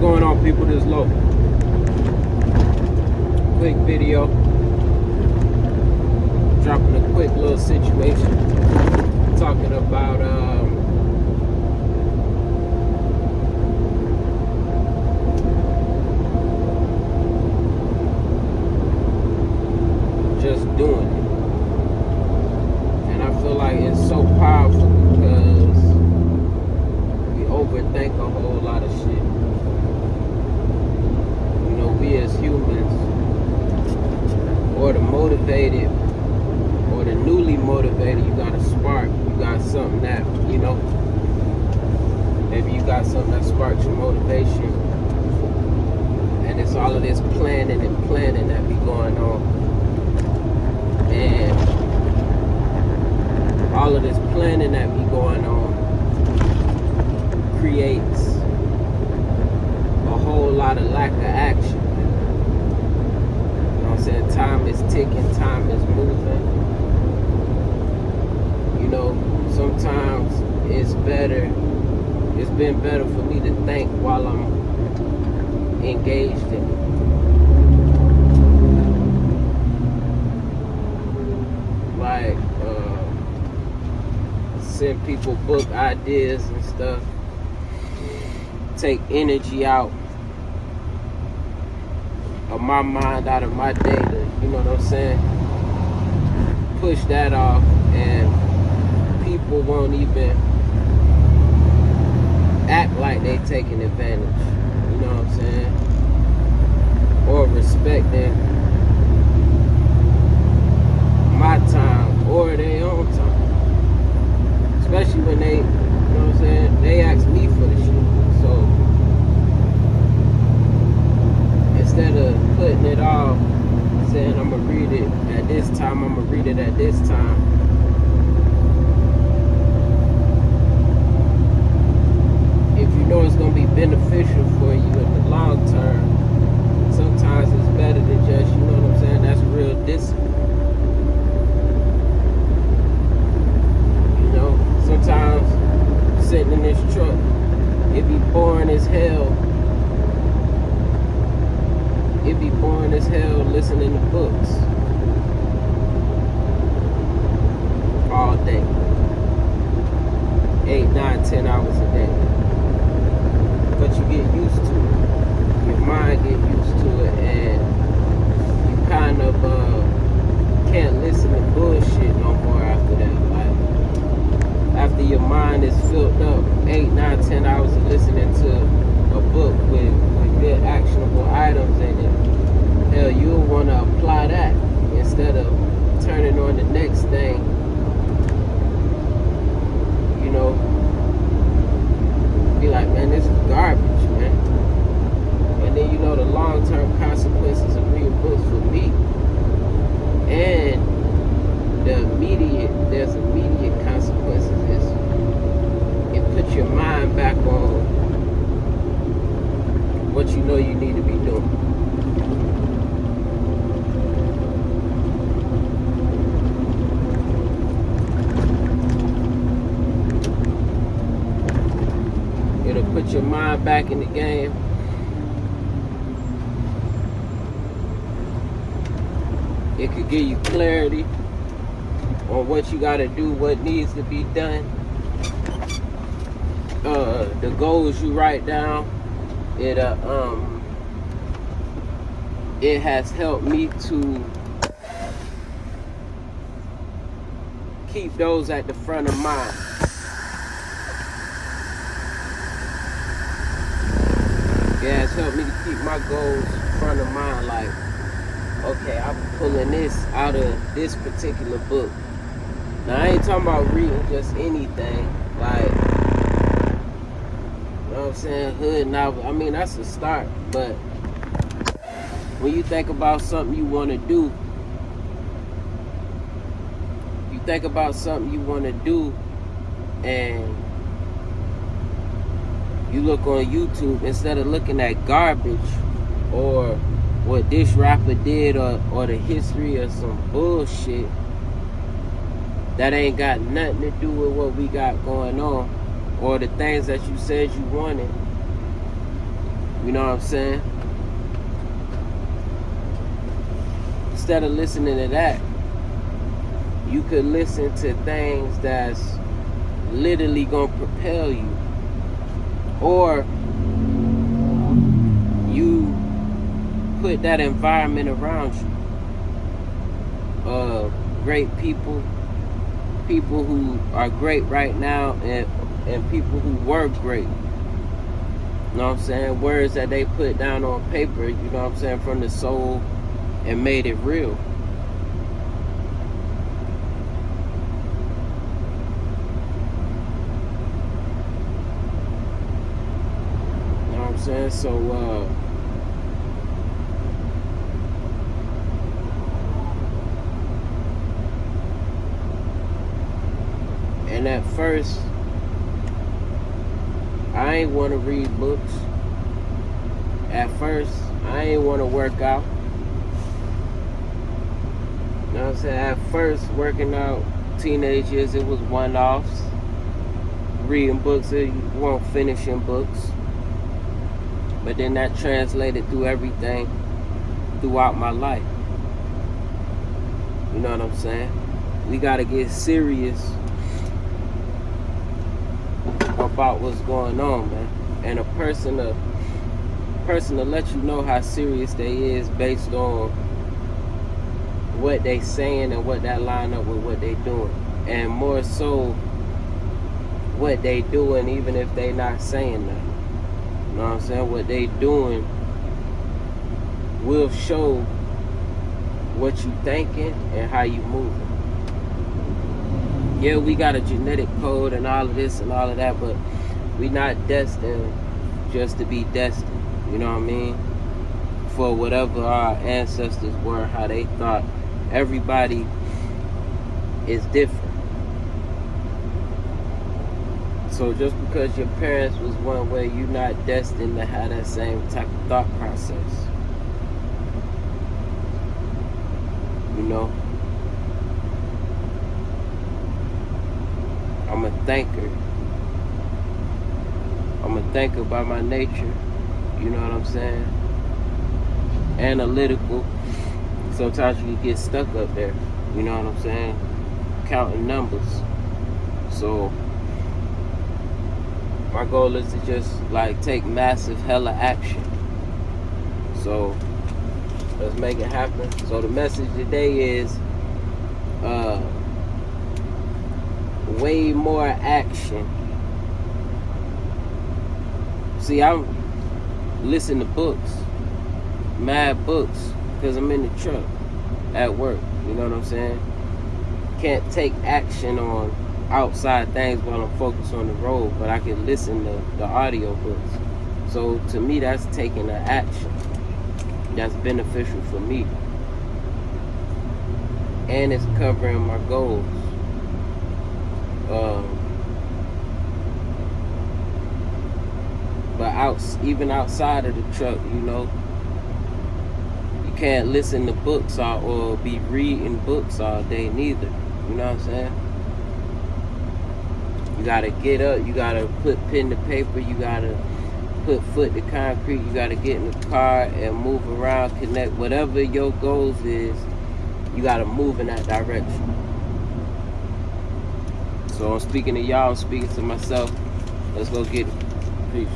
going on, people? This is Lo. Quick video. Dropping a quick little situation. Talking about just doing it. And I feel like it's so powerful because we overthink a whole lot of shit. You know, we as humans, or the motivated, or the newly motivated, you got a spark, you got something that, you know, maybe you got something that sparks your motivation, and it's all of this planning that be going on. And all of this planning that be going on creates a whole lot of lack of action. You know what I'm saying? Time is ticking, time is moving. You know, sometimes it's been better for me to think while I'm engaged in it. Like, send people book ideas and stuff, take energy out of my mind, out of my data, you know what I'm saying? Push that off, and people won't even act like they taking advantage, you know what I'm saying? Or respecting my time or their own time. Especially when they, you know what I'm saying, they ask me for the shit. So instead of putting it off, saying I'm gonna read it at this time, I'm gonna read it at this time, if you know it's gonna be beneficial for you in the long term, sometimes it's better to just, you know what I'm saying, that's real discipline. Sometimes sitting in this truck, it be boring as hell. It be boring as hell listening to books all day. 8, 9, 10 hours a day. But you get used to it. Your mind get used to it, and you kind of can't listen to bullshit no more after that. Like, after your mind is filled up 8, 9, 10 hours of listening to a book with good actionable items in it, hell, you'll want to apply that instead of turning on the next thing. You know, be like, man, this is garbage, man. And then, you know, the long-term consequences of reading books for me, and there's immediate consequences, is it puts your mind back on what you know you need to be doing. It'll put your mind back in the game. It could give you clarity on what you gotta do, what needs to be done. The goals you write down, it has helped me to keep those at the front of mind. It has helped me to keep my goals front of mind. Like, okay, I'm pulling this out of this particular book. Now, I ain't talking about reading just anything, like, you know what I'm saying, hood novel. I mean, that's a start, but when you think about something you want to do, and you look on YouTube, instead of looking at garbage or what this rapper did, or the history of some bullshit that ain't got nothing to do with what we got going on, or the things that you said you wanted, You know what I'm saying? Instead of listening to that, you could listen to things that's literally gonna propel you, or you put that environment around you, great people who are great right now, and people who were great. You know what I'm saying? Words that they put down on paper, you know what I'm saying, from the soul, and made it real. You know what I'm saying? So and at first I ain't want to read books. At first I ain't want to work out. You know what I'm saying? At first, working out, teenage years, it was one-offs. Reading books, it weren't finishing books. But then that translated through everything throughout my life. You know what I'm saying? We gotta get serious about what's going on, man. And a person to let you know how serious they is based on what they saying and what that line up with what they doing. And more so what they doing, even if they not saying nothing. You know what I'm saying? What they doing will show what you thinking and how you moving. Yeah, we got a genetic code and all of this and all of that, but we not destined just to be destined. You know what I mean? For whatever our ancestors were, how they thought. Everybody is different. So just because your parents was one way, you're not destined to have that same type of thought process. You know? I'm a thinker. I'm a thinker by my nature. You know what I'm saying? Analytical. Sometimes you can get stuck up there. You know what I'm saying? Counting numbers. So my goal is to just like take massive hella action. So let's make it happen. So the message today is way more action. See, I'm listening to books, mad books, because I'm in the truck at work. You know what I'm saying? Can't take action on outside things while I'm focused on the road, but I can listen to the audio books. So to me, that's taking an action that's beneficial for me, and it's covering my goals. But even outside of the truck, you know, you can't listen to books or be reading books all day neither. You know what I'm saying? You gotta get up, you gotta put pen to paper, you gotta put foot to concrete, you gotta get in the car and move around, connect. Whatever your goals is, you gotta move in that direction. So I'm speaking to y'all, I'm speaking to myself. Let's go get it. Peace.